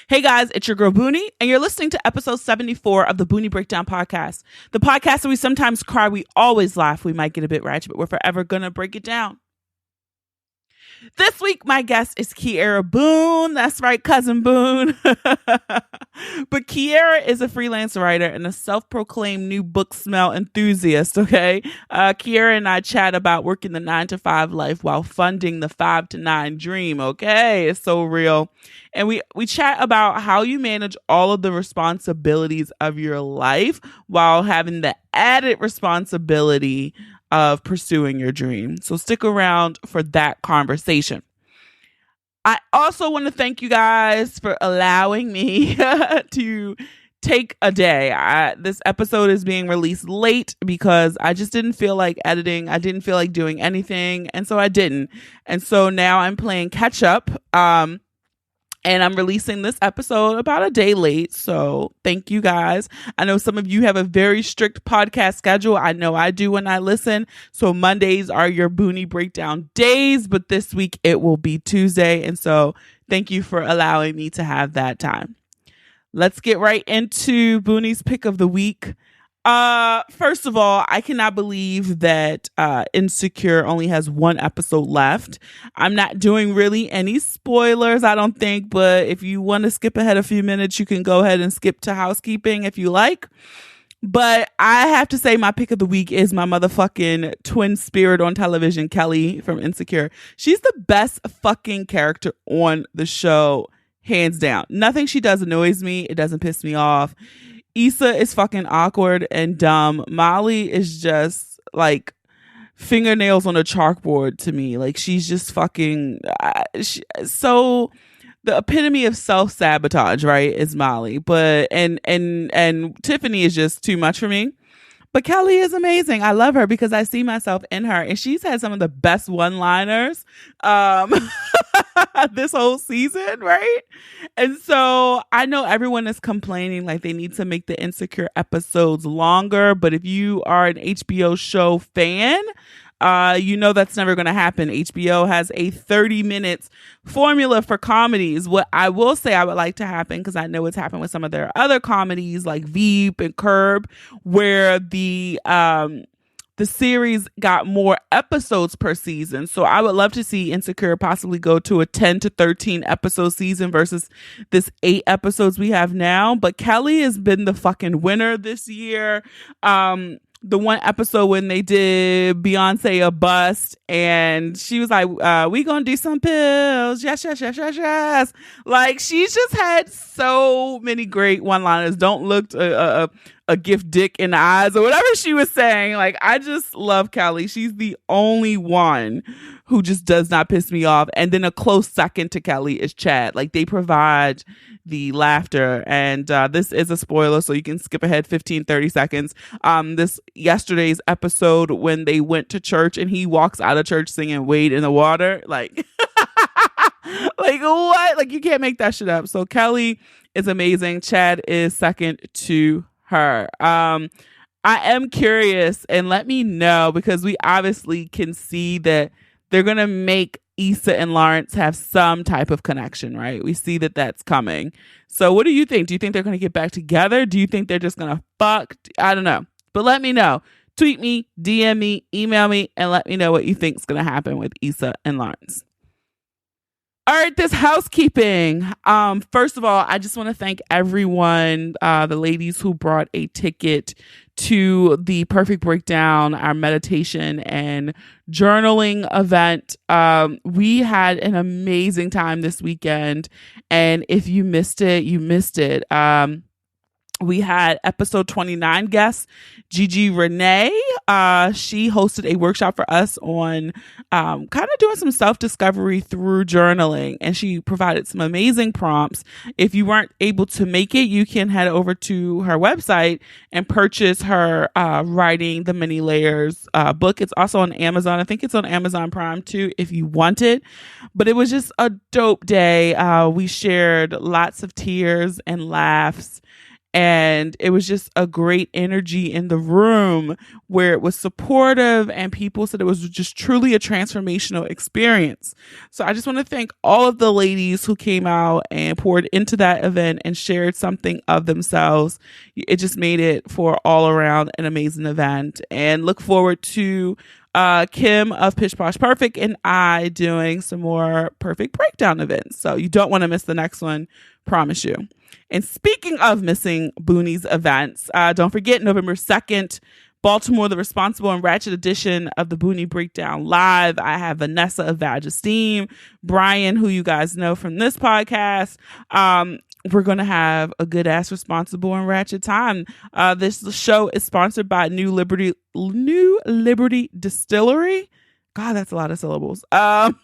Hey guys, it's your girl Boonie, and you're listening to episode 74 of the Boonie Breakdown podcast. The podcast that we sometimes cry, we always laugh, we might get a bit ratchet, but we're forever gonna break it down. This week, my guest is Keyaira Boone. That's right, cousin Boone. But Keyaira is a freelance writer and a self-proclaimed new book smell enthusiast, okay? Keyaira and I chat about working the 9-to-5 life while funding the 5-to-9 dream, okay? It's so real. And we chat about how you manage all of the responsibilities of your life while having the added responsibility of pursuing your dream. So stick around for that conversation. I also want to thank you guys for allowing me to take a day. This episode is being released late because I just didn't feel like editing. I didn't feel like doing anything. And so I didn't. And so now I'm playing catch up. And I'm releasing this episode about a day late. So thank you guys. I know some of you have a very strict podcast schedule. I know I do when I listen. So Mondays are your Boonie Breakdown days, but this week it will be Tuesday. And so thank you for allowing me to have that time. Let's get right into Boonie's pick of the week. First of all, I cannot believe that Insecure only has one episode left. I'm not doing really any spoilers, I don't think, but if you want to skip ahead a few minutes, you can go ahead and skip to housekeeping if you like. But I have to say my pick of the week is my motherfucking twin spirit on television, Kelly from Insecure. She's the best fucking character on the show, hands down. Nothing she does annoys me. It doesn't piss me off. Issa is fucking awkward and dumb. Molly is just like fingernails on a chalkboard to me. Like she's just fucking so the epitome of self-sabotage, right? Is Molly. But and Tiffany is just too much for me. But Kelly is amazing. I love her because I see myself in her, and she's had some of the best one-liners this whole season, right? And so I know everyone is complaining like they need to make the Insecure episodes longer, but if you are an HBO show fan, you know that's never going to happen. HBO has a 30 minutes formula for comedies. What I will say I would like to happen, because I know it's happened with some of their other comedies like Veep and Curb, where the series got more episodes per season. So I would love to see Insecure possibly go to a 10 to 13 episode season versus this 8 episodes we have now. But Kelly has been the fucking winner this year. The one episode when they did Beyonce a bust and she was like, we gonna do some pills. Yes. Like she's just had so many great one-liners. Don't look a gift dick in the eyes or whatever she was saying. Like I just love Kelly. She's the only one who just does not piss me off. And then a close second to Kelly is Chad. Like they provide the laughter, and this is a spoiler, so you can skip ahead 15-30 seconds. This yesterday's episode when they went to church and he walks out of church singing Wade in the Water, like like what? Like you can't make that shit up. So Kelly is amazing. Chad is second to her. I am curious, and let me know, because we obviously can see that they're gonna make Issa and Lawrence have some type of connection, right? We see that that's coming. So what do you think? Do you think they're going to get back together? Do you think they're just going to fuck? I don't know. But let me know. Tweet me, DM me, email me, and let me know what you think is going to happen with Issa and Lawrence. All right, this housekeeping. First of all, I just want to thank everyone, the ladies who brought a ticket to the Perfect Breakdown, our meditation and journaling event. We had an amazing time this weekend, and if you missed it, you missed it. We had episode 29 guest, Gigi Renee. She hosted a workshop for us on kind of doing some self-discovery through journaling, and she provided some amazing prompts. If you weren't able to make it, you can head over to her website and purchase her Writing the Many Layers book. It's also on Amazon. I think it's on Amazon Prime too if you want it. But it was just a dope day. We shared lots of tears and laughs And it was just a great energy in the room where it was supportive, and people said it was just truly a transformational experience. So I just want to thank all of the ladies who came out and poured into that event and shared something of themselves. It just made it for all around an amazing event, and look forward to Kim of Pish Posh Perfect and I doing some more perfect breakdown events. So you don't want to miss the next one, promise you. And speaking of missing Boonie's events, don't forget November 2nd, Baltimore, the Responsible and Ratchet edition of the Boonie Breakdown Live. I have Vanessa of Vag Esteem, Brian, who you guys know from this podcast. We're going to have a good ass responsible and ratchet time. This show is sponsored by New Liberty Distillery. God, that's a lot of syllables. But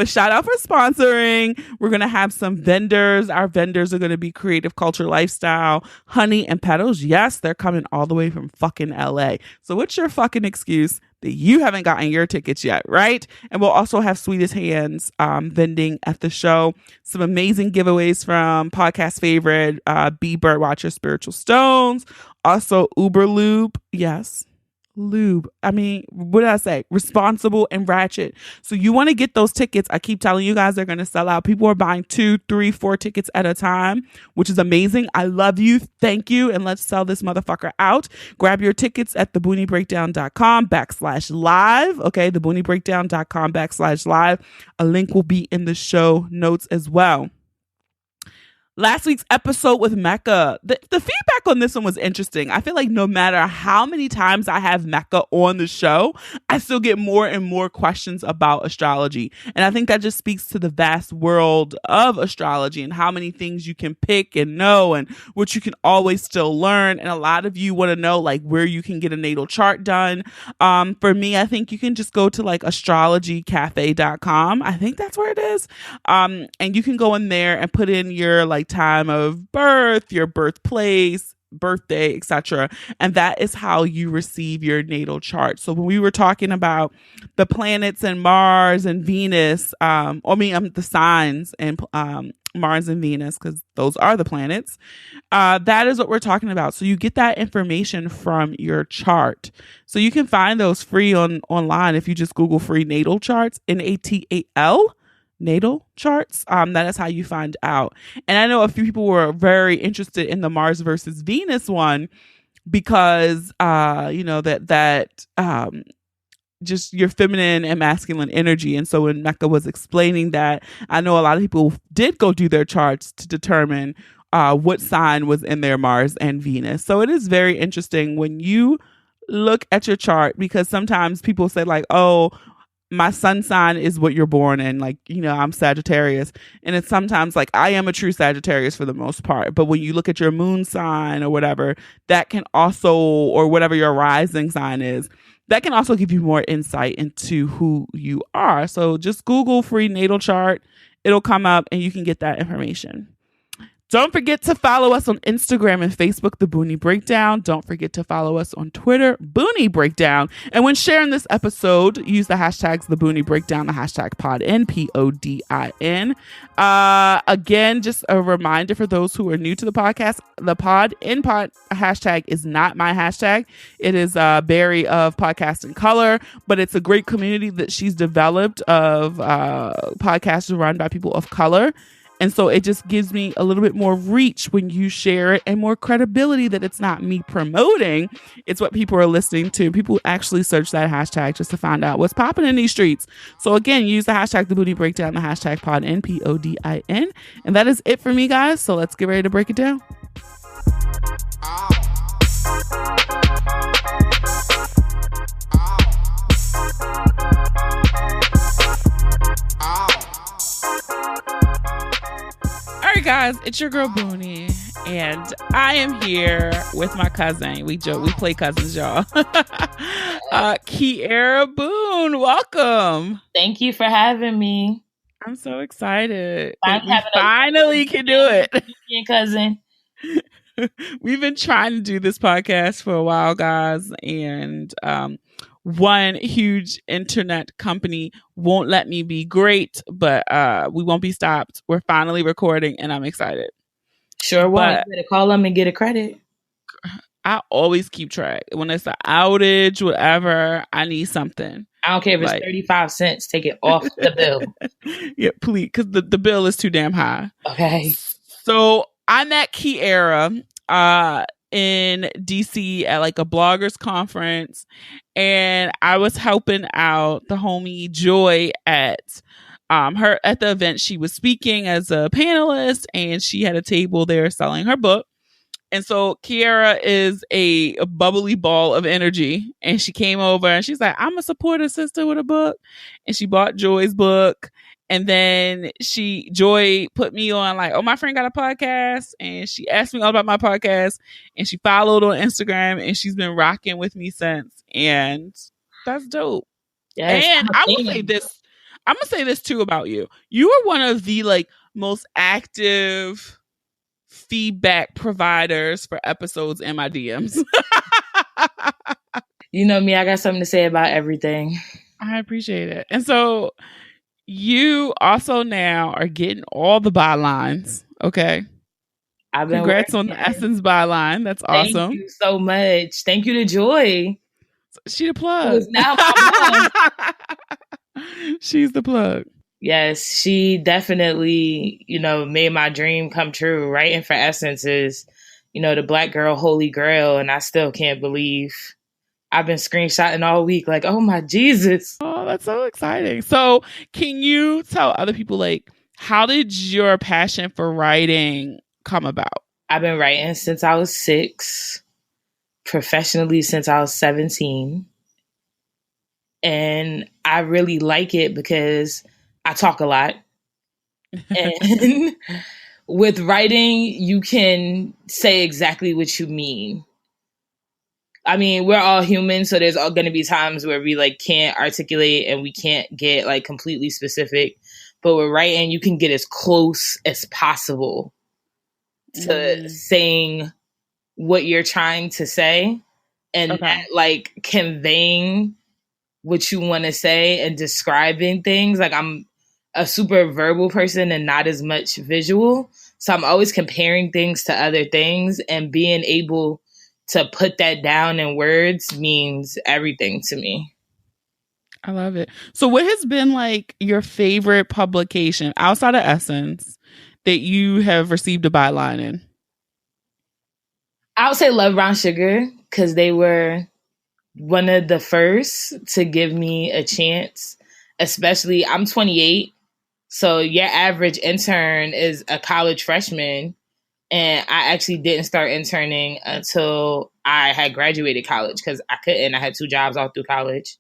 shout out for sponsoring. We're going to have some vendors. Our vendors are going to be Creative Culture Lifestyle, Honey and Petals. Yes, they're coming all the way from fucking LA. So what's your fucking excuse that you haven't gotten your tickets yet, right? And we'll also have Sweetest Hands vending at the show. Some amazing giveaways from podcast favorite B Birdwatcher Spiritual Stones. Also Uber Lube. Yes. Lube. I mean, what did I say? Responsible and ratchet. So you want to get those tickets. I keep telling you guys they're going to sell out. People are buying 2, 3, 4 tickets at a time, which is amazing. I love you. Thank you. And let's sell this motherfucker out. Grab your tickets at theboonieBreakdown.com/live. Okay. TheboonieBreakdown.com/live. A link will be in the show notes as well. Last week's episode with Mecca, the feedback on this one was interesting. I feel like no matter how many times I have Mecca on the show, I still get more and more questions about astrology. And I think that just speaks to the vast world of astrology and how many things you can pick and know and what you can always still learn. And a lot of you want to know like where you can get a natal chart done. For me, I think you can just go to like astrologycafe.com. I think that's where it is. And you can go in there and put in your like time of birth, your birthplace, birthday, etc. And that is how you receive your natal chart. So when we were talking about the planets and Mars and Venus, the signs and Mars and Venus, because those are the planets, that is what we're talking about. So you get that information from your chart. So you can find those free online if you just Google free natal charts, NATAL. Natal charts. That is how you find out. And I know a few people were very interested in the Mars versus Venus one because just your feminine and masculine energy. And so when Mecca was explaining that, I know a lot of people did go do their charts to determine what sign was in their Mars and Venus. So it is very interesting when you look at your chart, because sometimes people say like, oh, my sun sign is what you're born in. Like, I'm Sagittarius. And it's sometimes like I am a true Sagittarius for the most part. But when you look at your moon sign or whatever, that can also, or whatever your rising sign is, that can also give you more insight into who you are. So just Google free natal chart. It'll come up and you can get that information. Don't forget to follow us on Instagram and Facebook, The Boonie Breakdown. Don't forget to follow us on Twitter, Boonie Breakdown. And when sharing this episode, use the hashtags The Boonie Breakdown, the hashtag PODIN, PODIN. Again, just a reminder for those who are new to the podcast, the PODIN hashtag is not my hashtag. It is Barry of Podcast in Color, but it's a great community that she's developed of podcasts run by people of color. And so it just gives me a little bit more reach when you share it and more credibility that it's not me promoting. It's what people are listening to. People actually search that hashtag just to find out what's popping in these streets. So again, use the hashtag The Boonie Breakdown, the hashtag PODIN, PODIN. And that is it for me, guys. So let's get ready to break it down. Alright guys, it's your girl Boonie, and I am here with my cousin. We play cousins, y'all. Keyaira Boone, welcome. Thank you for having me. I'm so excited. We finally can do it. Cousin. We've been trying to do this podcast for a while, guys, and one huge internet company won't let me be great, but we won't be stopped. We're finally recording and I'm excited. Sure won't. But You better call them and get a credit. I always keep track. When it's an outage, whatever, I need something. I don't care if it's Like 35 cents. Take it off the bill. yeah, please, because the bill is too damn high. Okay. So I met Keyaira in DC at like a bloggers conference, and I was helping out the homie Joy at her at the event. She was speaking as a panelist, and she had a table there selling her book. And so Keyaira is a bubbly ball of energy. And she came over and she's like, I'm a supporter sister with a book. And she bought Joy's book. And then Joy put me on like, oh, my friend got a podcast. And she asked me all about my podcast. And she followed on Instagram. And she's been rocking with me since. And that's dope. Yes. And I will say this. I'm going to say this too about you. You are one of the like most active feedback providers for episodes in my DMs. You know me, I got something to say about everything. I appreciate it. And so you also now are getting all the bylines. Okay. Congrats on the Essence byline. That's awesome. Thank you so much. Thank you to Joy. She the plug. Who is now my mom. She's the plug. Yes, she definitely, made my dream come true. Writing for Essence is, the Black girl holy grail. And I still can't believe I've been screenshotting all week. Like, oh my Jesus. Oh, that's so exciting. So can you tell other people, like, how did your passion for writing come about? I've been writing since I was 6, professionally since I was 17. And I really like it because I talk a lot. And with writing, you can say exactly what you mean. I mean, we're all human, so there's all going to be times where we like can't articulate and we can't get like completely specific. But with writing, you can get as close as possible to saying what you're trying to say and that, like conveying what you want to say and describing things. Like I'm a super verbal person and not as much visual. So I'm always comparing things to other things, and being able to put that down in words means everything to me. I love it. So what has been like your favorite publication outside of Essence that you have received a byline in? I would say Love Brown Sugar, because they were one of the first to give me a chance. Especially, I'm 28, so your average intern is a college freshman. And I actually didn't start interning until I had graduated college, because I couldn't. I had 2 jobs all through college.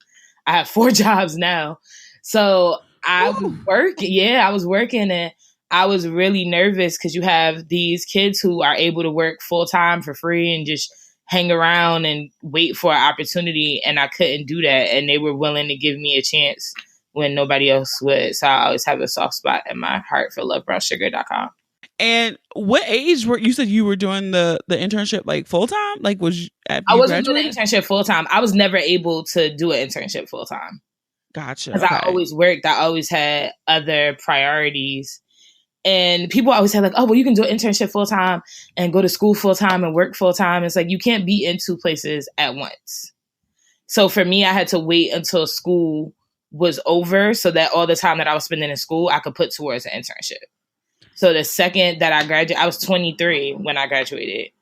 I have 4 jobs now. So I was working. Yeah, I was working, and I was really nervous because you have these kids who are able to work full time for free and just hang around and wait for an opportunity. And I couldn't do that. And they were willing to give me a chance when nobody else would. So I always have a soft spot in my heart for lovebrownsugar.com. And what age were you said you were doing the internship like full time? Like I wasn't doing the internship full time. I was never able to do an internship full time. Gotcha. Because I always worked. I always had other priorities. And people always say like, oh, well, you can do an internship full time and go to school full time and work full time. It's like, you can't be in 2 places at once. So for me, I had to wait until school was over so that all the time that I was spending in school, I could put towards an internship. So the second that I graduated, I was 23 when I graduated.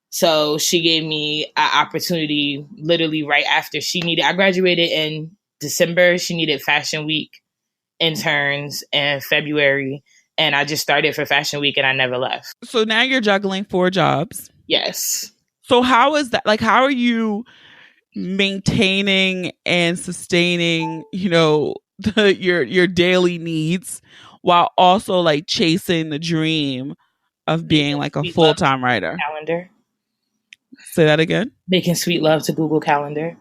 So she gave me an opportunity literally right after I graduated in December. She needed Fashion Week interns in February. And I just started for Fashion Week and I never left. So now you're juggling 4 jobs. Yes. So how is that? Like, how are you maintaining and sustaining, your daily needs while also like chasing the dream of being like a full-time writer? Calendar. Say that again. Making sweet love to Google Calendar.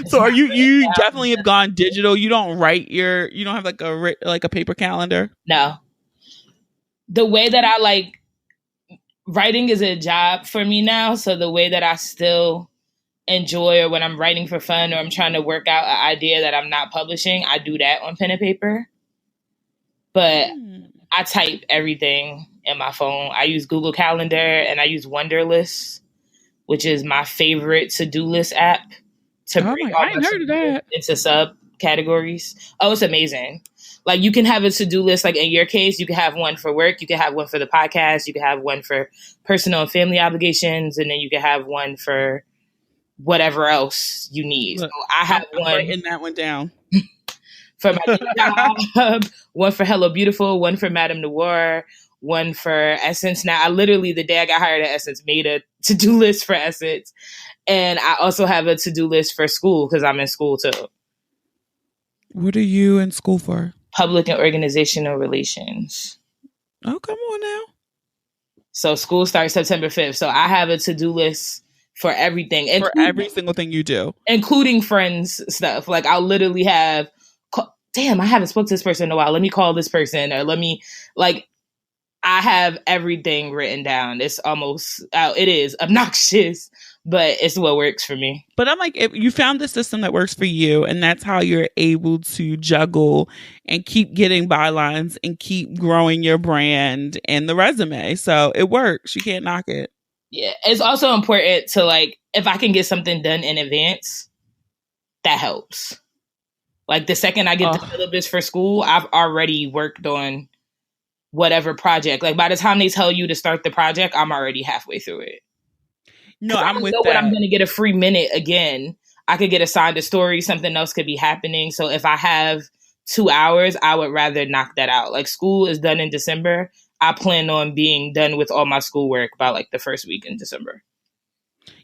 So are you definitely have gone digital? You don't you don't have like a paper calendar? No. The way that I like writing is a job for me now. So the way that I still enjoy, or when I'm writing for fun, or I'm trying to work out an idea that I'm not publishing, I do that on pen and paper. But I type everything in my phone. I use Google Calendar and I use Wunderlist, which is my favorite to-do list app to Oh break my, all I my ain't heard of to-do lists that. into subcategories. Oh, it's amazing. Like you can have a to-do list, like in your case, you can have one for work, you can have one for the podcast, you can have one for personal and family obligations, and then you can have one for whatever else you need. So Look, I have I'm one writing that one down. for my day job, one for Hello Beautiful, one for Madame Noir, one for Essence. Now, I literally, the day I got hired at Essence, made a to-do list for Essence. And I also have a to-do list for school because I'm in school too. What are you in school for? Public and organizational relations. Oh, come on now. So school starts September 5th. So I have a to-do list for everything. For every single thing you do. Including friends stuff. Like I'll literally have, damn, I haven't spoke to this person in a while. Let me call this person or let me, like, I have everything written down. It's almost, it is obnoxious, but it's what works for me. But I'm like, if you found the system that works for you, and that's how you're able to juggle and keep getting bylines and keep growing your brand and the resume. So it works. You can't knock it. Yeah. It's also important to, like, if I can get something done in advance, that helps. Like the second I get the syllabus for school, I've already worked on whatever project. Like by the time they tell you to start the project, I'm already halfway through it. No, I'm with that. When I'm going to get a free minute again, I could get assigned a story. Something else could be happening. So if I have 2 hours, I would rather knock that out. Like school is done in December. I plan on being done with all my schoolwork by like the first week in December.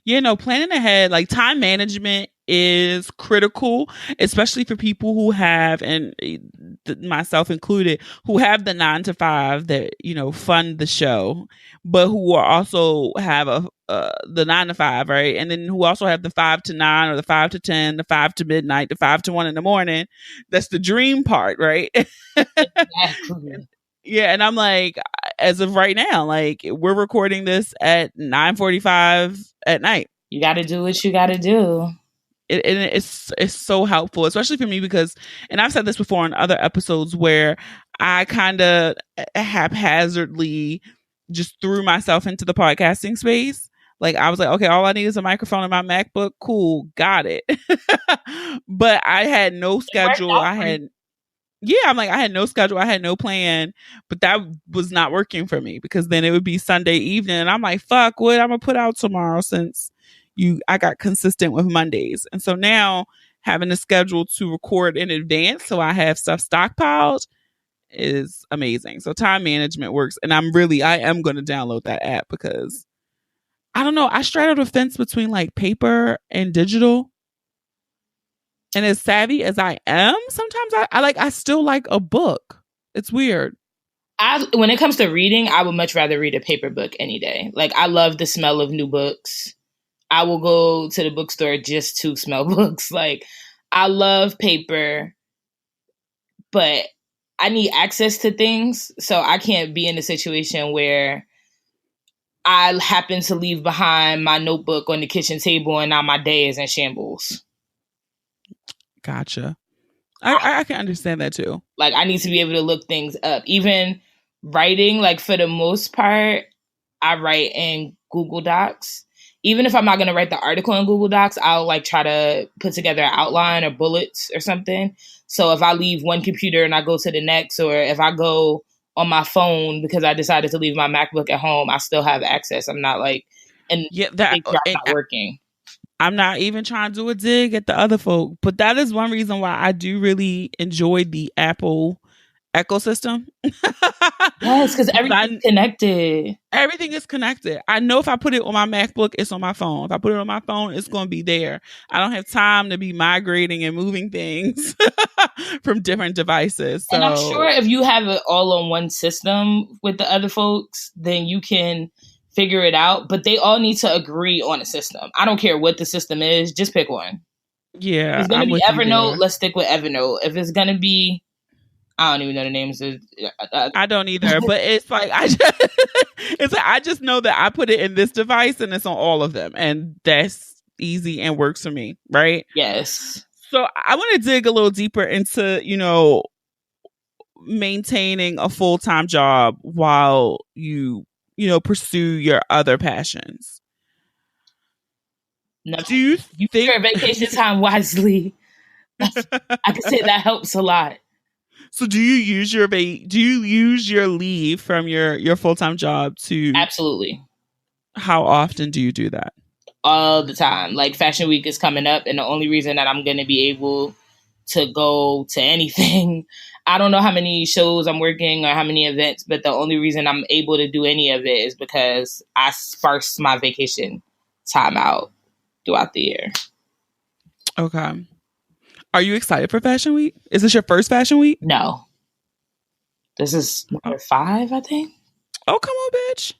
Yeah, no, planning ahead, like time management is critical, especially for people who have, and myself included, who have the 9 to 5 that, you know, fund the show, but who are also have the 9 to 5, right? And then who also have the 5 to 9 or the 5 to 10, the 5 to midnight, the 5 to 1 in the morning. That's the dream part, right? Exactly. Yeah, and I'm like, as of right now, like we're recording this at 9:45 at night. You got to do what you got to do. It's so helpful, especially for me because, and I've said this before in other episodes where I kind of haphazardly just threw myself into the podcasting space. Like I was like, okay, all I need is a microphone and my MacBook. Cool, got it. But I had no schedule. I'm like, I had no schedule. I had no plan, but that was not working for me because then it would be Sunday evening. And I'm like, fuck, what I'm going to put out tomorrow since I got consistent with Mondays. And so now having a schedule to record in advance so I have stuff stockpiled is amazing. So time management works. And I am going to download that app because I don't know. I straddle the fence between like paper and digital. And as savvy as I am, sometimes I still like a book. It's weird. When it comes to reading, I would much rather read a paper book any day. Like I love the smell of new books. I will go to the bookstore just to smell books. Like I love paper, but I need access to things. So I can't be in a situation where I happen to leave behind my notebook on the kitchen table and now my day is in shambles. Gotcha. I can understand that too. Like I need to be able to look things up. Even writing, like for the most part, I write in Google Docs. Even if I'm not going to write the article in Google Docs, I'll like try to put together an outline or bullets or something. So if I leave one computer and I go to the next, or if I go on my phone because I decided to leave my MacBook at home, I still have access. I'm not like, and that not working. I'm not even trying to do a dig at the other folk, but that is one reason why I do really enjoy the Apple ecosystem. Yes, because everything's connected. Everything is connected. I know if I put it on my MacBook, it's on my phone. If I put it on my phone, it's going to be there. I don't have time to be migrating and moving things from different devices. So. And I'm sure if you have it all on one system with the other folks, then you can figure it out. But they all need to agree on a system. I don't care what the system is. Just pick one. Yeah. If it's going to be Evernote, let's stick with Evernote. If it's going to be, I don't even know the names. I don't either, but it's like I just know that I put it in this device and it's on all of them, and that's easy and works for me, right? Yes. So I want to dig a little deeper into, maintaining a full-time job while you pursue your other passions? No, Do you use think your vacation time wisely. I can say that helps a lot. So do you use your leave from your full-time job to Absolutely. how often do you do that? All the time. Like Fashion Week is coming up, and the only reason that I'm going to be able to go to anything, I don't know how many shows I'm working or how many events, but the only reason I'm able to do any of it is because I sparse my vacation time out throughout the year. Okay. Are you excited for Fashion Week? Is this your first Fashion Week? No. This is number 5, I think. Oh, come on, bitch.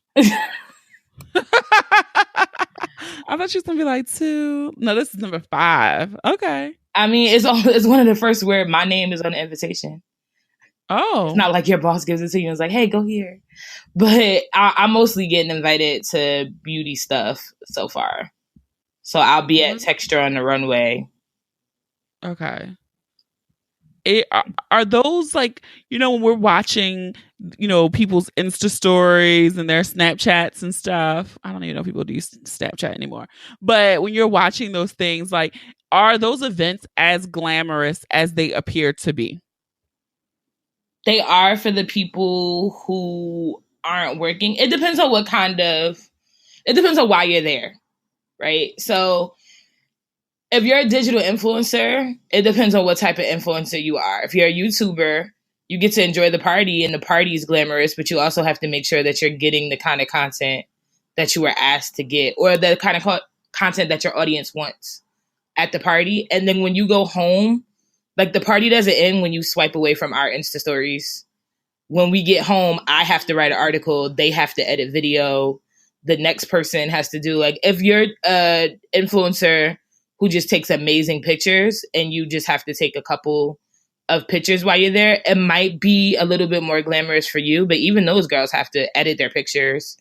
I thought she was going to be like 2. No, this is number 5. Okay. I mean, it's one of the first where my name is on the invitation. Oh. It's not like your boss gives it to you and is like, hey, go here. But I'm mostly getting invited to beauty stuff so far. So I'll be at Texture on the Runway. Okay. Are those like, when we're watching, people's Insta stories and their Snapchats and stuff? I don't even know if people do Snapchat anymore. But when you're watching those things, like, are those events as glamorous as they appear to be? They are for the people who aren't working. It depends on it depends on why you're there, right? So if you're a digital influencer, it depends on what type of influencer you are. If you're a YouTuber, you get to enjoy the party and the party is glamorous, but you also have to make sure that you're getting the kind of content that you were asked to get or the kind of content that your audience wants at the party. And then when you go home, like the party doesn't end when you swipe away from our Insta stories. When we get home, I have to write an article. They have to edit video. The next person has to do, like, if you're an influencer who just takes amazing pictures and you just have to take a couple of pictures while you're there, it might be a little bit more glamorous for you. But even those girls have to edit their pictures.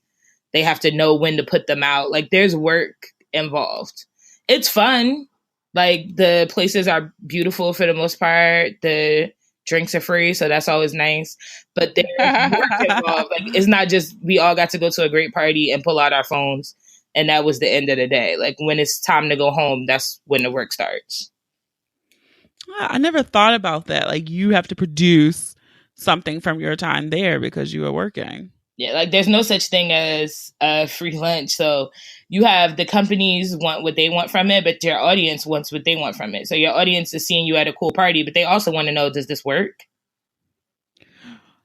They have to know when to put them out. Like, there's work involved. It's fun. Like, the places are beautiful for the most part. The drinks are free, so that's always nice. But there's work involved. Like, it's not just we all got to go to a great party and pull out our phones, and that was the end of the day. Like, when it's time to go home, that's when the work starts. I never thought about that. Like, you have to produce something from your time there because you were working. Yeah, like there's no such thing as free lunch. So you have the companies want what they want from it, but your audience wants what they want from it. So your audience is seeing you at a cool party, but they also want to know, does this work?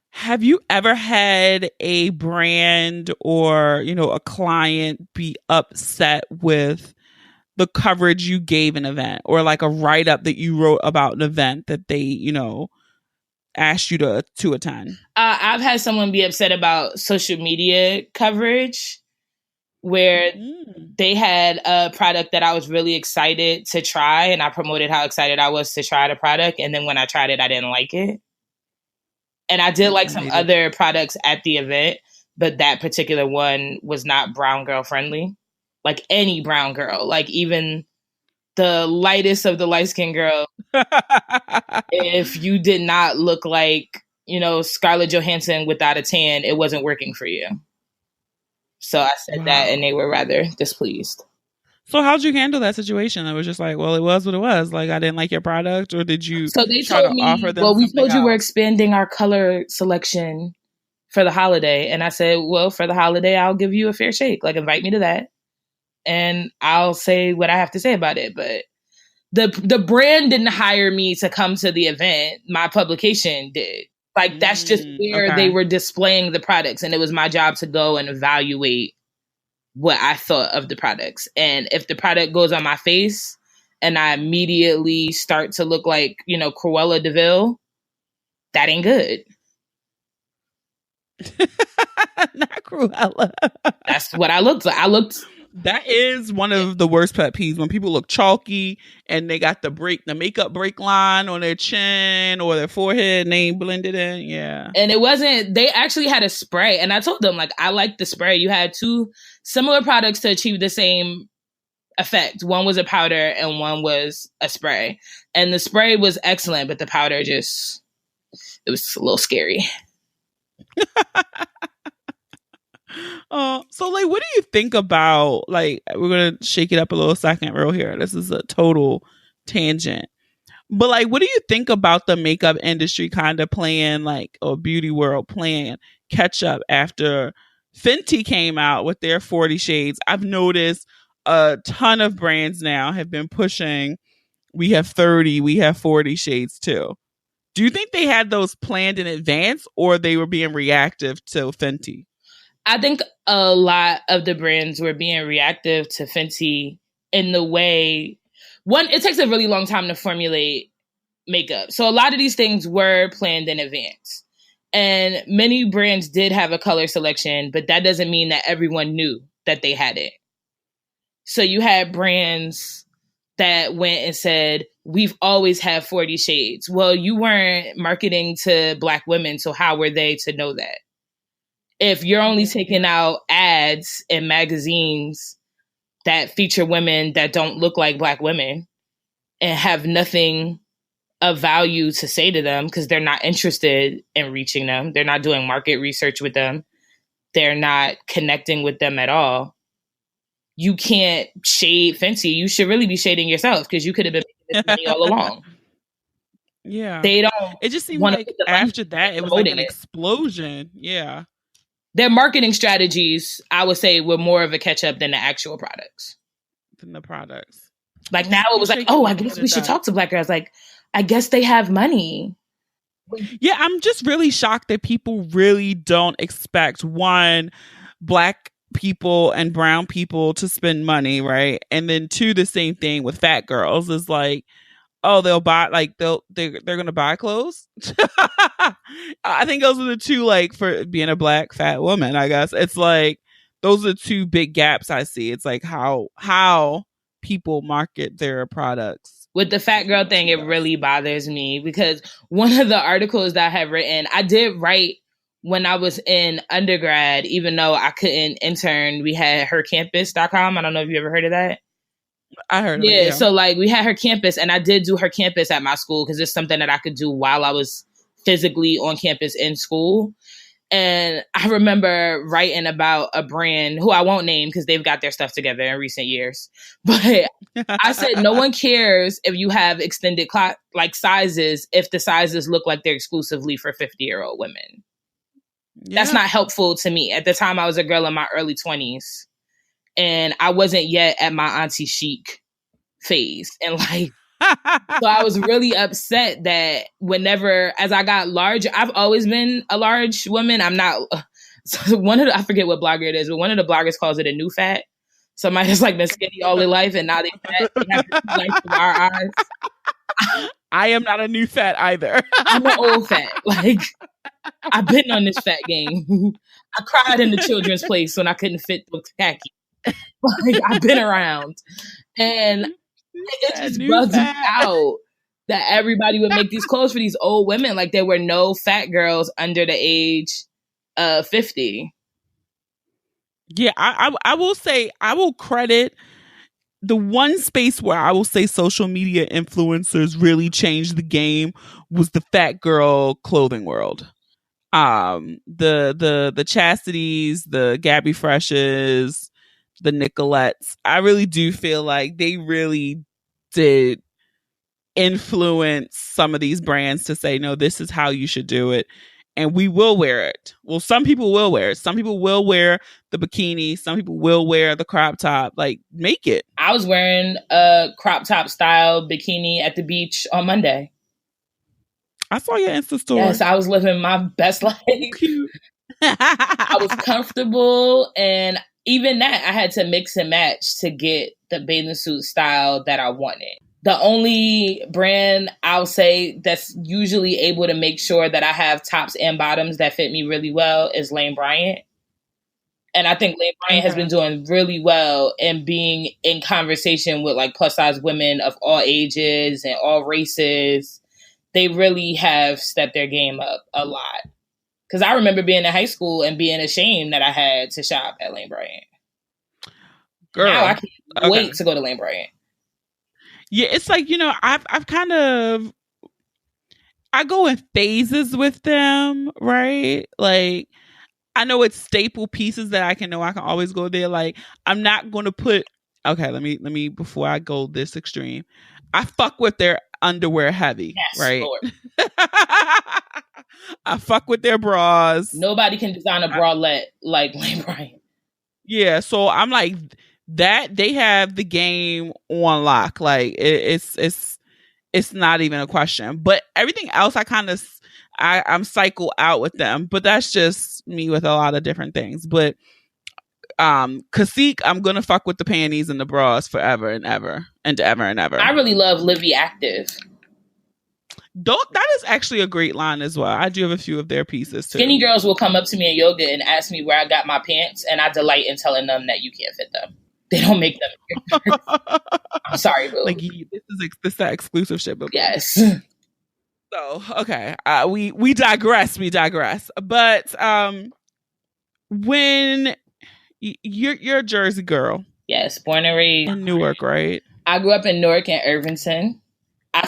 Have you ever had a brand or, a client be upset with the coverage you gave an event or like a write-up that you wrote about an event that they, asked you to attend? I've had someone be upset about social media coverage where they had a product that I was really excited to try, and I promoted how excited I was to try the product. And then when I tried it, I didn't like it. And I did like some other products at the event, but that particular one was not brown girl friendly. Like any brown girl, like even the lightest of the light-skinned girl, if you did not look like, Scarlett Johansson without a tan, it wasn't working for you. So I said that, and they were rather displeased. So how'd you handle that situation? It was just like, well, it was what it was. Like, I didn't like your product, or did you so they try told to me, offer them well, we told you else? we're expanding our color selection for the holiday. And I said, well, for the holiday, I'll give you a fair shake. Like, invite me to that. And I'll say what I have to say about it. But the brand didn't hire me to come to the event. My publication did. Like, that's just where they were displaying the products. And it was my job to go and evaluate what I thought of the products. And if the product goes on my face and I immediately start to look like, Cruella DeVille, that ain't good. Not Cruella. That's what I looked like. That is one of the worst pet peeves, when people look chalky and they got the makeup break line on their chin or their forehead and they ain't blended in. Yeah. And they actually had a spray. And I told them, like, I like the spray. You had 2 similar products to achieve the same effect. One was a powder and one was a spray. And the spray was excellent, but the powder just, it was a little scary. So like, what do you think about, like, we're gonna shake it up a little second real here. This is a total tangent. But like, what do you think about the makeup industry kind of playing like, or beauty world playing catch up after Fenty came out with their 40 shades? I've noticed a ton of brands now have been pushing, we have 30, we have 40 shades too. Do you think they had those planned in advance, or they were being reactive to Fenty? I think a lot of the brands were being reactive to Fenty in the way, one, it takes a really long time to formulate makeup. So a lot of these things were planned in advance. And many brands did have a color selection, but that doesn't mean that everyone knew that they had it. So you had brands that went and said, we've always had 40 shades. Well, you weren't marketing to Black women, so how were they to know that? If you're only taking out ads in magazines that feature women that don't look like Black women and have nothing of value to say to them because they're not interested in reaching them, they're not doing market research with them, they're not connecting with them at all, you can't shade Fenty. You should really be shading yourself because you could have been making this money all along. Yeah. They don't. It just seemed like after that, it was like an explosion. Yeah. Their marketing strategies, I would say, were more of a catch up than the actual products. Than the products. Like now it was like, oh, I guess we should talk to Black girls. Like, I guess they have money. Yeah, I'm just really shocked that people really don't expect, one, Black people and brown people to spend money, right? And then two, the same thing with fat girls is like, oh, they'll buy, like they're gonna buy clothes. I think those are the two, like, for being a Black fat woman, I guess it's like those are the two big gaps I see. It's like how people market their products. With the fat girl thing, it really bothers me because one of the articles that I have written, I did write when I was in undergrad, even though I couldn't intern. We had hercampus.com. I don't know if you ever heard of that. I heard of it, yeah. So like we had Her Campus, and I did do Her Campus at my school because it's something that I could do while I was physically on campus in school. And I remember writing about a brand who I won't name because they've got their stuff together in recent years. But I said, no one cares if you have extended like sizes if the sizes look like they're exclusively for 50-year-old women. Yeah. That's not helpful to me. At the time, I was a girl in my early 20s. And I wasn't yet at my auntie chic phase. And like, so I was really upset that whenever, as I got larger, I've always been a large woman. I'm not, so I forget what blogger it is, but one of the bloggers calls it a new fat. Somebody that's like been skinny all their life and now they fat. They have life to our eyes. I am not a new fat either. I'm an old fat. Like, I've been on this fat game. I cried in the children's place when I couldn't fit the khaki. Like, I've been around, and it just bugs me out that everybody would make these clothes for these old women. Like, there were no fat girls under the age of 50. Yeah, I will say, I will credit the one space where I will say social media influencers really changed the game was the fat girl clothing world. The Chastities, the Gabby Freshes, the Nicolettes. I really do feel like they really did influence some of these brands to say, no, this is how you should do it. And we will wear it. Well, some people will wear it. Some people will wear the bikini. Some people will wear the crop top. Like, make it. I was wearing a crop top style bikini at the beach on Monday. I saw your Insta story. Yes, I was living my best life. Cute. I was comfortable, and even that, I had to mix and match to get the bathing suit style that I wanted. The only brand I'll say that's usually able to make sure that I have tops and bottoms that fit me really well is Lane Bryant. And I think Lane Bryant has been doing really well in being in conversation with like plus size women of all ages and all races. They really have stepped their game up a lot. Because I remember being in high school and being ashamed that I had to shop at Lane Bryant. Girl, now I can't wait to go to Lane Bryant. Yeah, it's like, you know, I've kind of, I go in phases with them, right? Like I know it's staple pieces that I can always go there. Like I'm not going to put. Okay, let me before I go this extreme. I fuck with their underwear heavy, Yes, right? Lord. I fuck with their bras. Nobody can design a bralette like Lane Bryant. Yeah, so I'm like that. They have the game on lock. Like it's not even a question. But everything else, I'm cycle out with them. But that's just me with a lot of different things. But Cacique, I'm gonna fuck with the panties and the bras forever and ever and ever and ever. I really love Livy Active. That is actually a great line as well. I do have a few of their pieces too. Skinny girls will come up to me in yoga and ask me where I got my pants, and I delight in telling them that you can't fit them. They don't make them. I'm sorry, boo. Like this is that exclusive shit, boo. Yes. So okay, we digress. But when you're a Jersey girl, yes, born and raised in Newark, right? I grew up in Newark and Irvington. I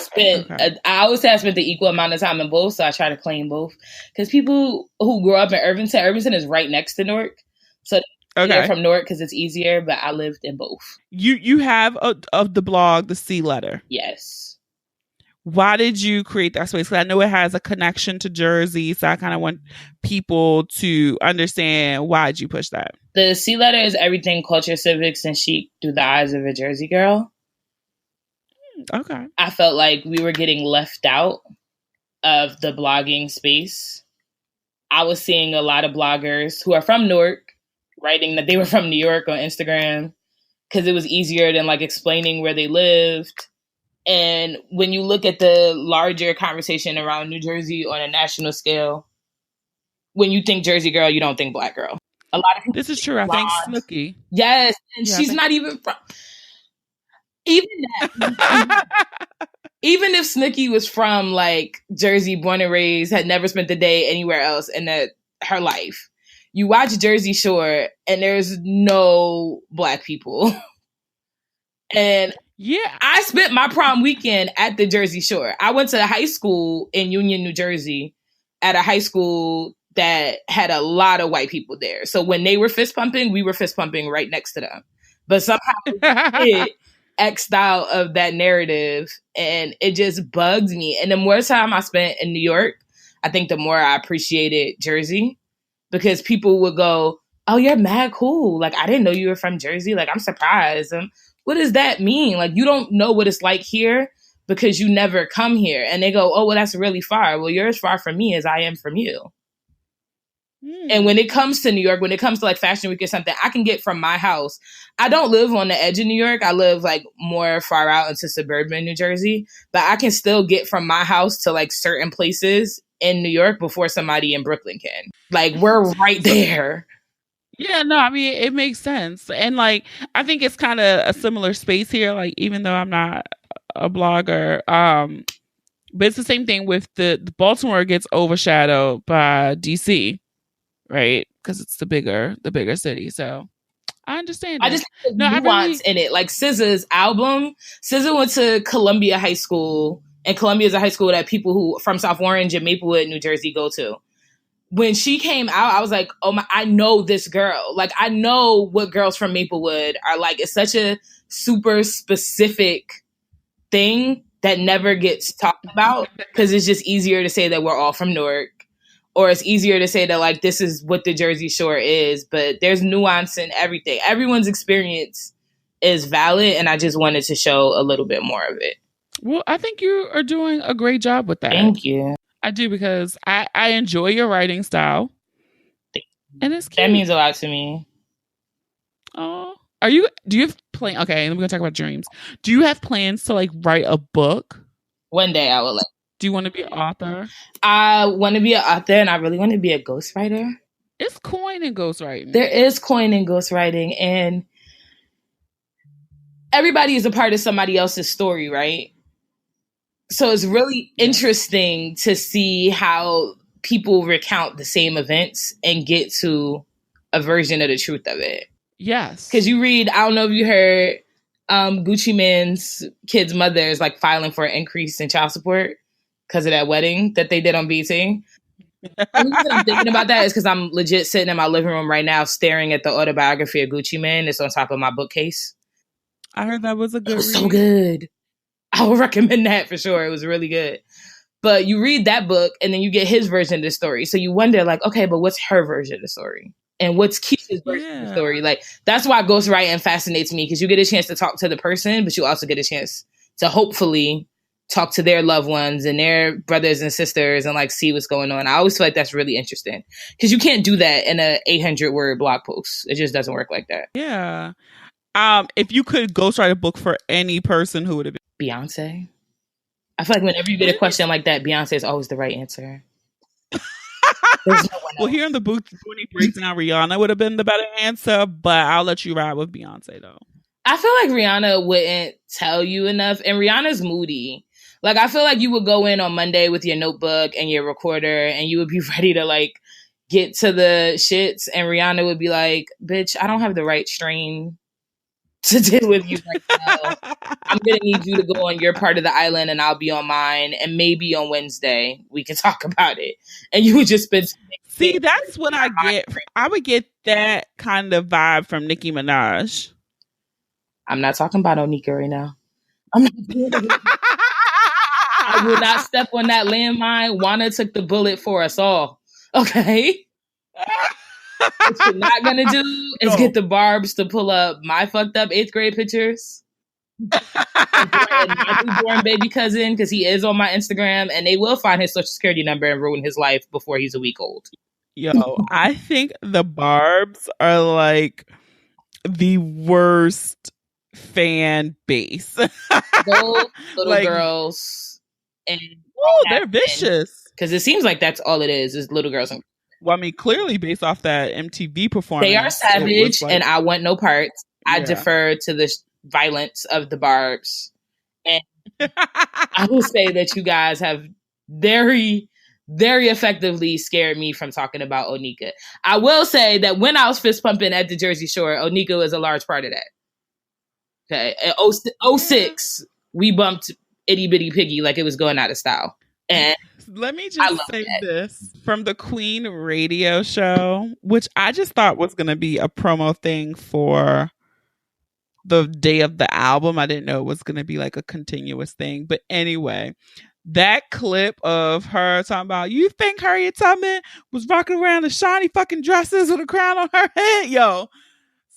always say I spent the equal amount of time in both, so I try to claim both. Because people who grew up in Irvington is right next to Newark, so they're from Newark because it's easier. But I lived in both. You have of the blog the C letter. Yes. Why did you create that space? Because I know it has a connection to Jersey, so I kind of want people to understand why did you push that. The C letter is everything culture, civics, and chic through the eyes of a Jersey girl. Okay. I felt like we were getting left out of the blogging space. I was seeing a lot of bloggers who are from Newark writing that they were from New York on Instagram because it was easier than like explaining where they lived. And when you look at the larger conversation around New Jersey on a national scale, when you think Jersey girl, you don't think Black girl. A lot of people. This is true. I think Snooki. Yes, and she's not even from. Even that. Even if Snooki was from like Jersey, born and raised, had never spent a day anywhere else in her life, you watch Jersey Shore and there's no Black people. And yeah, I spent my prom weekend at the Jersey Shore. I went to high school in Union, New Jersey, at a high school that had a lot of white people there. So when they were fist pumping, we were fist pumping right next to them. But somehow it X'd out of that narrative, and it just bugged me. And the more time I spent in New York, I think the more I appreciated Jersey, because people would go, "Oh, you're mad cool. Like, I didn't know you were from Jersey. Like, I'm surprised." And what does that mean? Like, you don't know what it's like here because you never come here. And they go, "Oh, well, that's really far." Well, you're as far from me as I am from you. And when it comes to New York, when it comes to like Fashion Week or something, I can get from my house. I don't live on the edge of New York. I live like more far out into suburban New Jersey, but I can still get from my house to like certain places in New York before somebody in Brooklyn can. Like, we're right there. Yeah, no, I mean, it makes sense. And like, I think it's kind of a similar space here, like, even though I'm not a blogger, but it's the same thing with the Baltimore gets overshadowed by DC, right? Because it's the bigger city. So I understand. I just think the nuance in it. Like SZA's album, SZA went to Columbia High School, and Columbia is a high school that people who from South Orange and Maplewood, New Jersey go to. When she came out, I was like, oh my, I know this girl. Like, I know what girls from Maplewood are like. It's such a super specific thing that never gets talked about because it's just easier to say that we're all from Newark, or it's easier to say that like this is what the Jersey Shore is, but there's nuance in everything. Everyone's experience is valid, and I just wanted to show a little bit more of it. Well, I think you are doing a great job with that. Thank you. I do, because I enjoy your writing style. And it's cute. That means a lot to me. Oh, do you have plans? Okay, we're going to talk about dreams. Do you have plans to like write a book? One day I would like. Do you want to be an author? I want to be an author, and I really want to be a ghostwriter. It's coin in ghostwriting. There is coin in ghostwriting, and everybody is a part of somebody else's story, right? So it's really interesting to see how people recount the same events and get to a version of the truth of it. Yes. Because you read, I don't know if you heard, Gucci Mane's kid's mother is like filing for an increase in child support. because of that wedding that they did on BT. The reason I'm thinking about that is because I'm legit sitting in my living room right now staring at the autobiography of Gucci Mane. It's on top of my bookcase. I heard that was a good read. So good. I would recommend that for sure. It was really good. But you read that book and then you get his version of the story. So you wonder, like, okay, but what's her version of the story? And what's Keisha's version of the story? Like, that's why ghostwriting fascinates me, because you get a chance to talk to the person, but you also get a chance to hopefully talk to their loved ones and their brothers and sisters and like see what's going on. I always feel like that's really interesting, because you can't do that in a 800-word blog post. It just doesn't work like that. Yeah. If you could ghostwrite a book for any person, who would it be? Beyonce. I feel like whenever you get a question like that, Beyonce is always the right answer. No well, here in the Boonie Breakdown, Rihanna would have been the better answer, but I'll let you ride with Beyonce though. I feel like Rihanna wouldn't tell you enough, and Rihanna's moody. Like, I feel like you would go in on Monday with your notebook and your recorder, and you would be ready to like get to the shits, and Rihanna would be like, "Bitch, I don't have the right strain to deal with you right now. I'm gonna need you to go on your part of the island and I'll be on mine, and maybe on Wednesday we can talk about it." And you would just spend. See, that's what I get. I would get that kind of vibe from Nicki Minaj. I'm not talking about Onika right now. I'm not doing it. I will not step on that landmine. Juana took the bullet for us all. Okay. What you're not gonna do is get the Barbs to pull up my fucked up 8th grade pictures. My newborn baby cousin, because he is on my Instagram, and they will find his social security number and ruin his life before he's a week old. Yo, I think the Barbs are like the worst fan base. Those little like, girls, and they're vicious. Because it seems like that's all it is little girls. Well, I mean, clearly based off that MTV performance. They are savage, like, and I want no parts. I defer to the violence of the Barbs. And I will say that you guys have very, very effectively scared me from talking about Onika. I will say that when I was fist pumping at the Jersey Shore, Onika was a large part of that. Okay. At 06, we bumped Itty Bitty Piggy like it was going out of style. And let me just say this from the Queen radio show, which I just thought was going to be a promo thing for the day of the album. I didn't know it was going to be like a continuous thing. But anyway, that clip of her talking about, you think Harriet Tubman was rocking around in shiny fucking dresses with a crown on her head? Yo,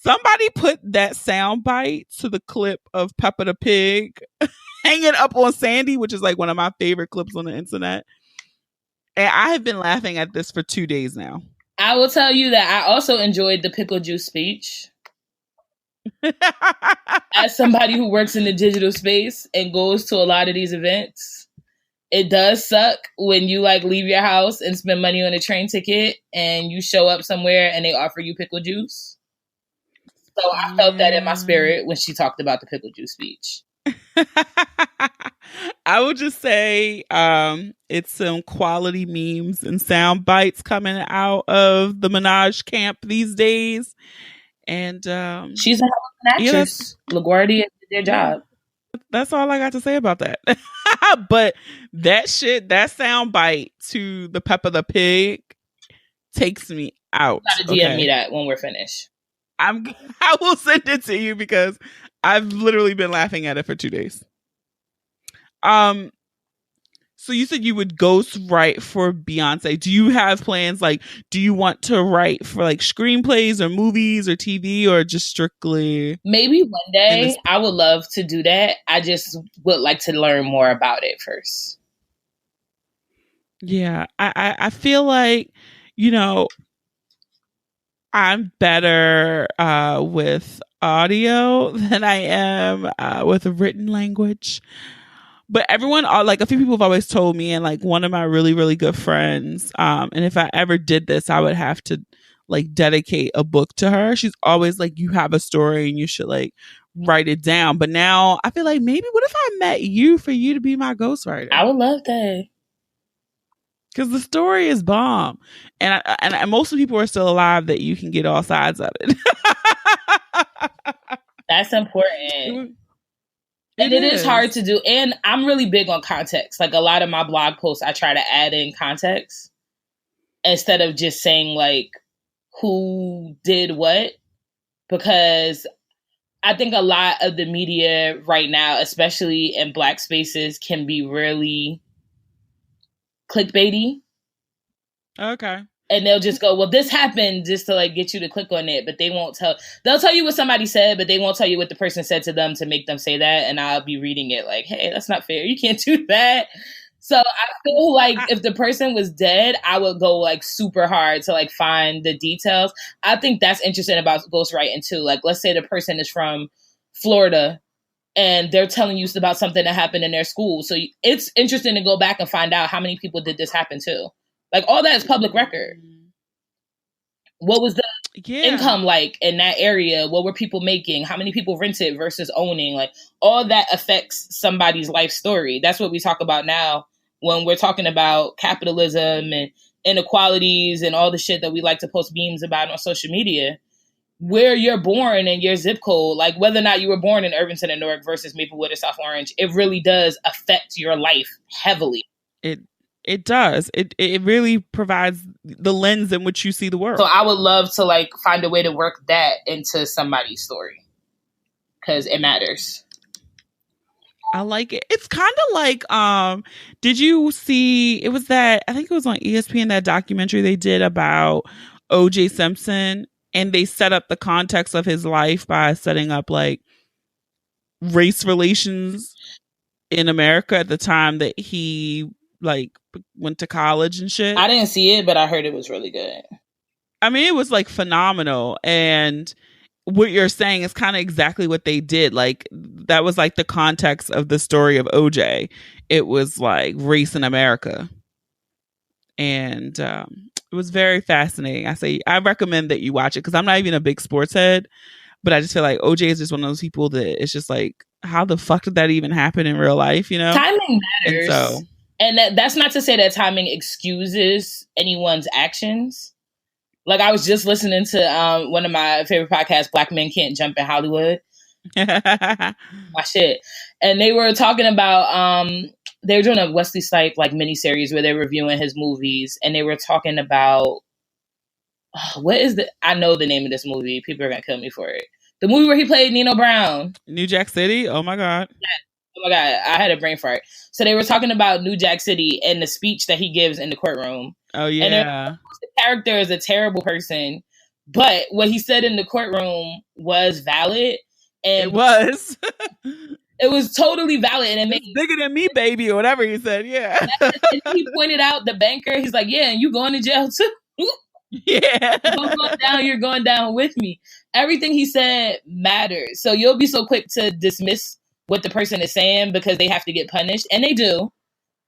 somebody put that sound bite to the clip of Peppa the Pig hanging up on Sandy, which is like one of my favorite clips on the internet. And I have been laughing at this for 2 days now. I will tell you that I also enjoyed the pickle juice speech. As somebody who works in the digital space and goes to a lot of these events, it does suck when you like leave your house and spend money on a train ticket and you show up somewhere and they offer you pickle juice. So I felt that in my spirit when she talked about the pickle juice speech. I would just say it's some quality memes and sound bites coming out of the Minaj camp these days. And she's a hell of an actress. LaGuardia did their job. That's all I got to say about that. But that shit, that sound bite to the Peppa the Pig takes me out. You gotta DM me that when we're finished. I will send it to you because I've literally been laughing at it for 2 days. So you said you would ghost write for Beyonce. Do you have plans? Like, do you want to write for like screenplays or movies or TV or just strictly? Maybe one day I would love to do that. I just would like to learn more about it first. Yeah, I feel like, you know, I'm better with audio than I am with written language. But everyone, like a few people have always told me, and like one of my really, really good friends, and if I ever did this, I would have to like dedicate a book to her. She's always like, you have a story and you should like write it down. But now I feel like maybe what if I met you for you to be my ghostwriter? I would love that. Because the story is bomb. And most of the people are still alive that you can get all sides of it. That's important. And it is hard to do. And I'm really big on context. Like a lot of my blog posts, I try to add in context instead of just saying like who did what, because I think a lot of the media right now, especially in Black spaces, can be really clickbaity. Okay. And they'll just go, well, this happened, just to like get you to click on it. But they won't they'll tell you what somebody said, but they won't tell you what the person said to them to make them say that. And I'll be reading it like, hey, that's not fair. You can't do that. So I feel like if the person was dead, I would go like super hard to like find the details. I think that's interesting about ghostwriting too. Like, let's say the person is from Florida and they're telling you about something that happened in their school. So it's interesting to go back and find out how many people did this happen to. Like, all that is public record. What was the income like in that area? What were people making? How many people rented versus owning? Like, all that affects somebody's life story. That's what we talk about now when we're talking about capitalism and inequalities and all the shit that we like to post memes about on social media. Where you're born and your zip code, like whether or not you were born in Irvington and Newark versus Maplewood or South Orange, it really does affect your life heavily. It does. It really provides the lens in which you see the world. So I would love to like find a way to work that into somebody's story because it matters. I like it. It's kind of like, did you see, it was that, I think it was on ESPN, that documentary they did about O.J. Simpson, and they set up the context of his life by setting up like race relations in America at the time that he like went to college and shit. I didn't see it, but I heard it was really good. I mean, it was like phenomenal. And what you're saying is kind of exactly what they did. Like, that was like the context of the story of OJ. It was like race in America. And it was very fascinating. I recommend that you watch it because I'm not even a big sports head, but I just feel like OJ is just one of those people that it's just like, how the fuck did that even happen in real life? You know, timing matters. And that's not to say that timing excuses anyone's actions. Like, I was just listening to one of my favorite podcasts, Black Men Can't Jump in Hollywood. My shit. And they were talking about, they were doing a Wesley Snipes like miniseries where they're reviewing his movies. And they were talking about, I know the name of this movie. People are going to kill me for it. The movie where he played Nino Brown. New Jack City? Oh my God. Oh my God, I had a brain fart. So they were talking about New Jack City and the speech that he gives in the courtroom. Oh yeah. And the character is a terrible person, but what he said in the courtroom was valid. And it was. It was totally valid, and it made bigger than me, baby, or whatever he said. Yeah. And he pointed out the banker. He's like, yeah, and you going to jail too. Yeah. You're going down with me. Everything he said matters. So you'll be so quick to dismiss what the person is saying because they have to get punished, and they do.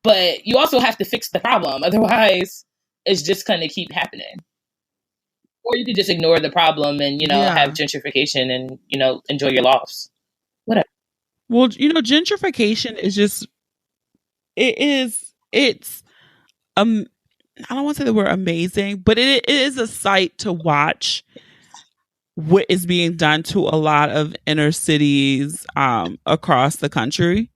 But you also have to fix the problem. Otherwise, it's just going to keep happening. Or you could just ignore the problem and, have gentrification and, enjoy your loss. Whatever. Well, gentrification is just, it's, I don't want to say the word amazing, but it is a sight to watch what is being done to a lot of inner cities across the country.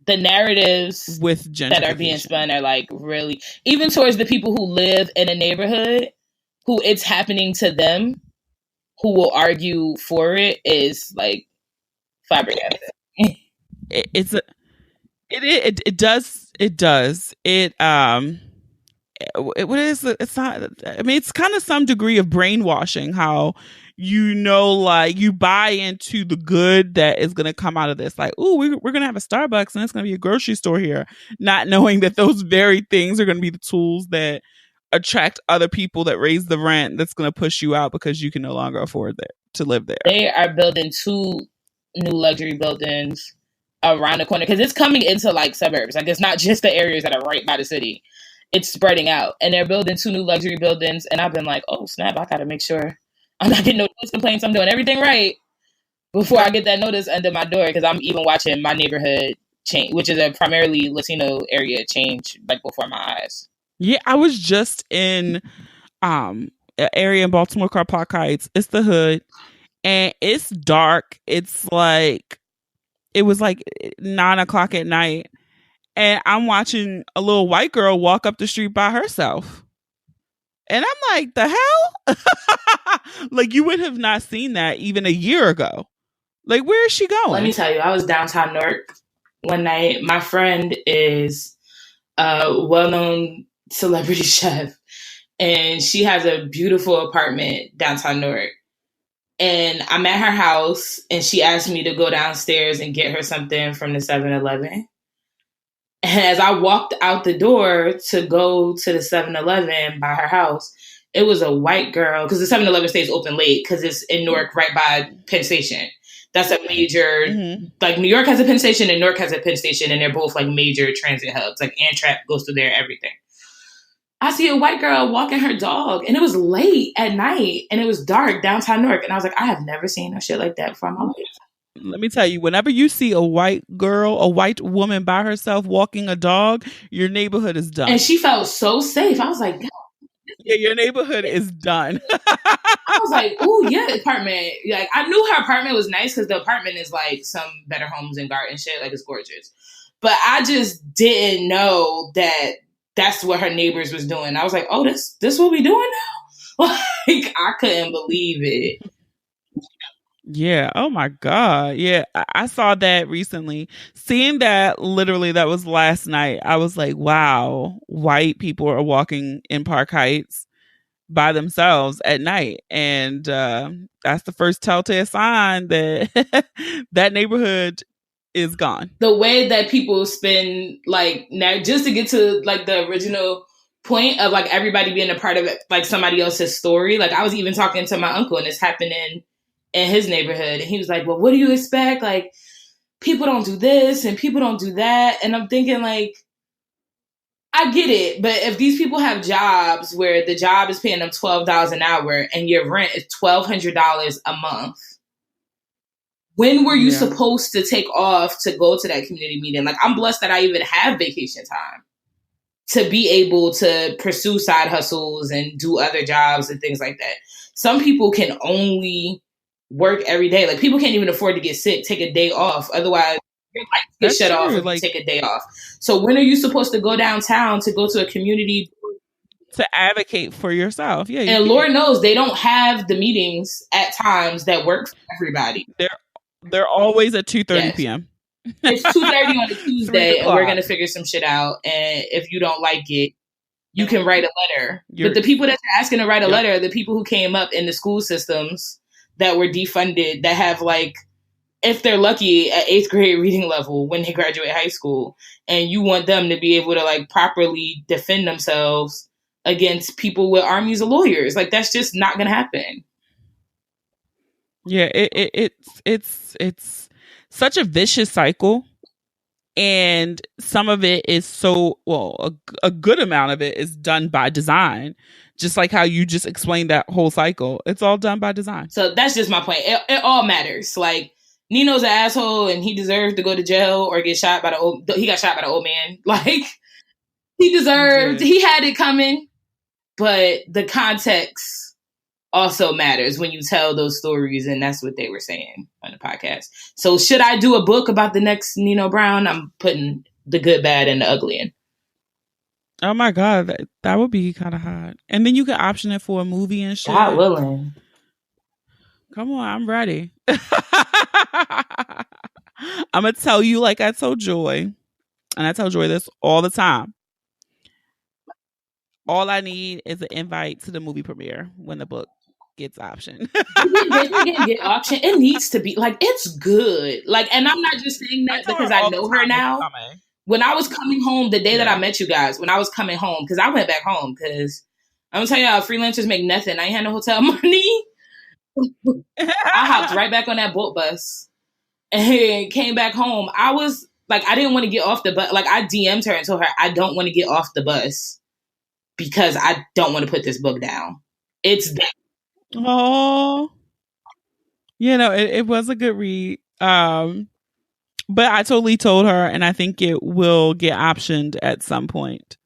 The narratives with that are being spun are like really, even towards the people who live in a neighborhood, who it's happening to them, who will argue for it, is like flabbergasted. It does. What is it? It's not. I mean, it's kind of some degree of brainwashing. How like you buy into the good that is going to come out of this. Like, ooh, we're going to have a Starbucks and it's going to be a grocery store here, not knowing that those very things are going to be the tools that attract other people that raise the rent. That's going to push you out because you can no longer afford to live there. They are building 2 new luxury buildings around the corner because it's coming into like suburbs. Like, it's not just the areas that are right by the city. It's spreading out, and they're building 2 new luxury buildings. And I've been like, oh snap, I got to make sure I'm not getting no notice complaints. I'm doing everything right before I get that notice under my door, because I'm even watching my neighborhood change, which is a primarily Latino area, change like before my eyes. Yeah, I was just in an area in Baltimore called Park Heights. It's the hood, and it's dark. It's like It was like 9 o'clock at night, and I'm watching a little white girl walk up the street by herself. And I'm like, the hell? Like, you would have not seen that even a year ago. Like, where is she going? Let me tell you, I was downtown Newark one night. My friend is a well-known celebrity chef, and she has a beautiful apartment downtown Newark. And I'm at her house, and she asked me to go downstairs and get her something from the 7-Eleven. And as I walked out the door to go to the 7-Eleven by her house, it was a white girl, because the 7-Eleven stays open late because it's in Newark right by Penn Station. That's a major, like New York has a Penn Station and Newark has a Penn Station, and they're both like major transit hubs. Like Amtrak goes through there, everything. I see a white girl walking her dog, and it was late at night, and it was dark downtown Newark. And I was like, I have never seen no shit like that before in my life. Let me tell you, whenever you see a white girl, a white woman by herself walking a dog, your neighborhood is done. And she felt so safe. I was like, God. Yeah, your neighborhood is done. I was like, oh, yeah, apartment. Like, I knew her apartment was nice because the apartment is like some Better Homes and Garden shit. Like, it's gorgeous. But I just didn't know that that's what her neighbors was doing. I was like, oh, this what we doing now? Like, I couldn't believe it. Yeah. Oh my God. Yeah. I saw that recently. Seeing that, literally, that was last night. I was like, wow, white people are walking in Park Heights by themselves at night. And that's the first telltale sign that that neighborhood is gone. The way that people spend, like, now just to get to like the original point of like everybody being a part of it, like somebody else's story. Like, I was even talking to my uncle, and it's happening in his neighborhood, and he was like, well, what do you expect? Like, people don't do this and people don't do that. And I'm thinking, like, I get it, but if these people have jobs where the job is paying them $12 an hour and your rent is $1,200 a month, when were you supposed to take off to go to that community meeting? Like, I'm blessed that I even have vacation time to be able to pursue side hustles and do other jobs and things like that. Some people can only work every day. Like, people can't even afford to get sick, take a day off. Otherwise, your lights get shut off if you take a day off. So when are you supposed to go downtown to go to a community to advocate for yourself? Yeah. And Lord knows they don't have the meetings at times that work for everybody. They're always at 2:30 p.m. It's 2:30 on a Tuesday, and we're going to figure some shit out. And if you don't like it, you can write a letter. But the people that are asking to write a letter are the people who came up in the school systems that were defunded, that have, like, if they're lucky, at 8th grade reading level when they graduate high school. And you want them to be able to, like, properly defend themselves against people with armies of lawyers. Like, that's just not going to happen. Yeah, it's such a vicious cycle, and some of it is a good amount of it is done by design, just like how you just explained that whole cycle. It's all done by design. So that's just my point. It all matters. Like, Nino's an asshole, and he deserves to go to jail or get shot by he got shot by the old man. Like, he deserved. He had it coming, but the context also matters when you tell those stories, and that's what they were saying on the podcast. So should I do a book about the next Nino Brown? I'm putting the good, bad, and the ugly in. Oh my God, that would be kind of hot. And then you could option it for a movie and shit. God willing. Come on, I'm ready. I'm going to tell you like I told Joy, and I tell Joy this all the time. All I need is an invite to the movie premiere when the book gets optioned. Get optioned. It needs to be, like, it's good. Like, and I'm not just saying that because I know her now. When I was coming home, the day that I met you guys, when I was coming home, because I went back home, because I'm going to tell y'all, freelancers make nothing. I ain't had no hotel money. I hopped right back on that boat bus and came back home. I was like, I didn't want to get off the bus. Like, I DM'd her and told her, I don't want to get off the bus because I don't want to put this book down. It's that. Oh, you know, it was a good read. But I totally told her, and I think it will get optioned at some point.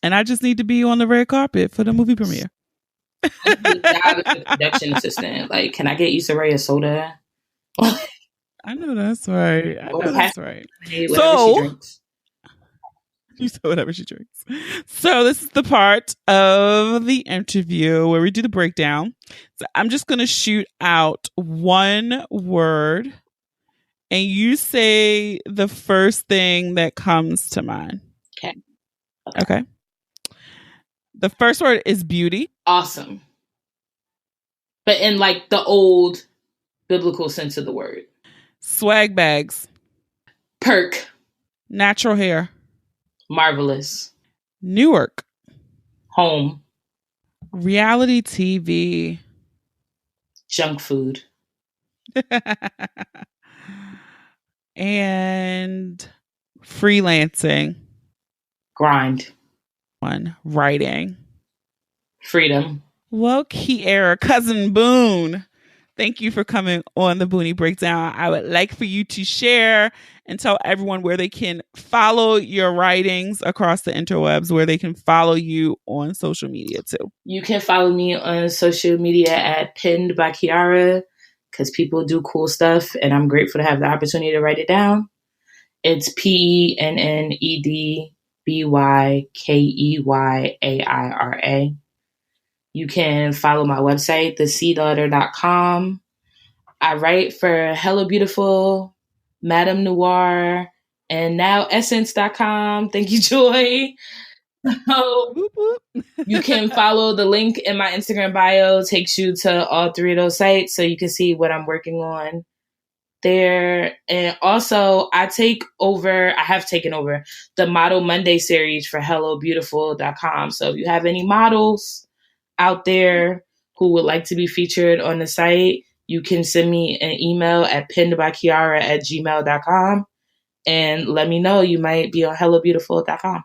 And I just need to be on the red carpet for the movie premiere. Job as a production assistant. Like, can I get Issa Rae a soda? I know that's right. I Or know that's right. whatever she So drinks. you say whatever she drinks. So this is the part of the interview where we do the breakdown. So I'm just going to shoot out one word and you say the first thing that comes to mind. Okay. The first word is beauty. Awesome. But in like the old biblical sense of the word. Swag bags. Perk. Natural hair. Marvelous. Newark. Home. Reality TV. Junk food. And freelancing. Grind. One. Writing. Freedom. Well, Keyaira, Cousin Boone, thank you for coming on the Boonie Breakdown. I would like for you to share and tell everyone where they can follow your writings across the interwebs, where they can follow you on social media too. You can follow me on social media at Pinned by Keyaira, because people do cool stuff and I'm grateful to have the opportunity to write it down. It's PENNEDBYKEYAIRA. You can follow my website, theseedaughter.com. I write for Hello Beautiful, Madame Noir, and now Essence.com. Thank you, Joy. You can follow the link in my Instagram bio, takes you to all three of those sites so you can see what I'm working on there. And also I have taken over the Model Monday series for HelloBeautiful.com. So if you have any models out there who would like to be featured on the site, you can send me an email at pinnedbykeyaira@gmail.com and let me know. You might be on HelloBeautiful.com.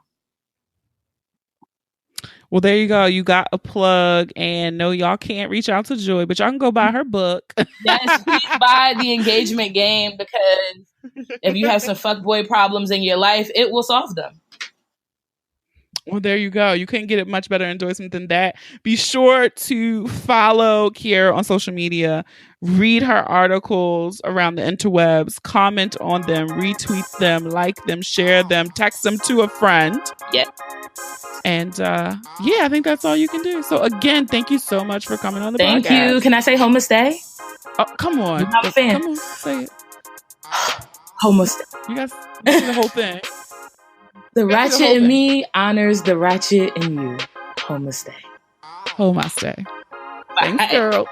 Well, there you go. You got a plug. And no, y'all can't reach out to Joy, but y'all can go buy her book. Yes, please buy The Engagement Game, because if you have some fuckboy problems in your life, it will solve them. Well, there you go. You couldn't get it much better endorsement than that. Be sure to follow Keyaira on social media, read her articles around the interwebs, comment on them, retweet them, like them, share them, text them to a friend. Yeah. And I think that's all you can do. So again, thank you so much for coming on the podcast. Thank you. Can I say homestay? Oh, come on. I'm not a fan. Come on, say it. Homestay. You guys see the whole thing. The ratchet in me honors the ratchet in you. Homestay. Homestay. Thanks, girl.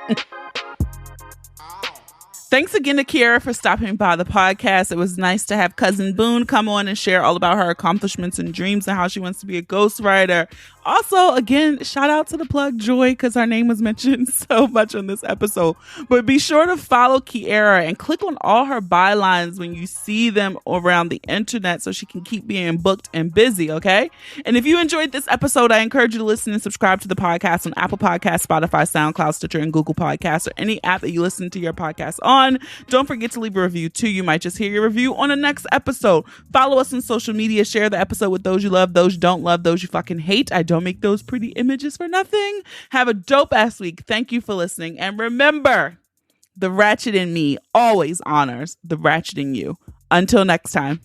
Thanks again to Keyaira for stopping by the podcast. It was nice to have Cousin Boone come on and share all about her accomplishments and dreams and how she wants to be a ghostwriter. Also, again, shout out to the plug Joy, because her name was mentioned so much on this episode. But be sure to follow Keyaira and click on all her bylines when you see them around the internet so she can keep being booked and busy, okay? And if you enjoyed this episode, I encourage you to listen and subscribe to the podcast on Apple Podcasts, Spotify, SoundCloud, Stitcher, and Google Podcasts, or any app that you listen to your podcast on. Don't forget to leave a review too. You might just hear your review on the next episode. Follow us on social media. Share the episode with those you love, those you don't love, those you fucking hate. I don't make those pretty images for nothing. Have a dope ass week. Thank you for listening. And remember, the ratchet in me always honors the ratchet in you. Until next time.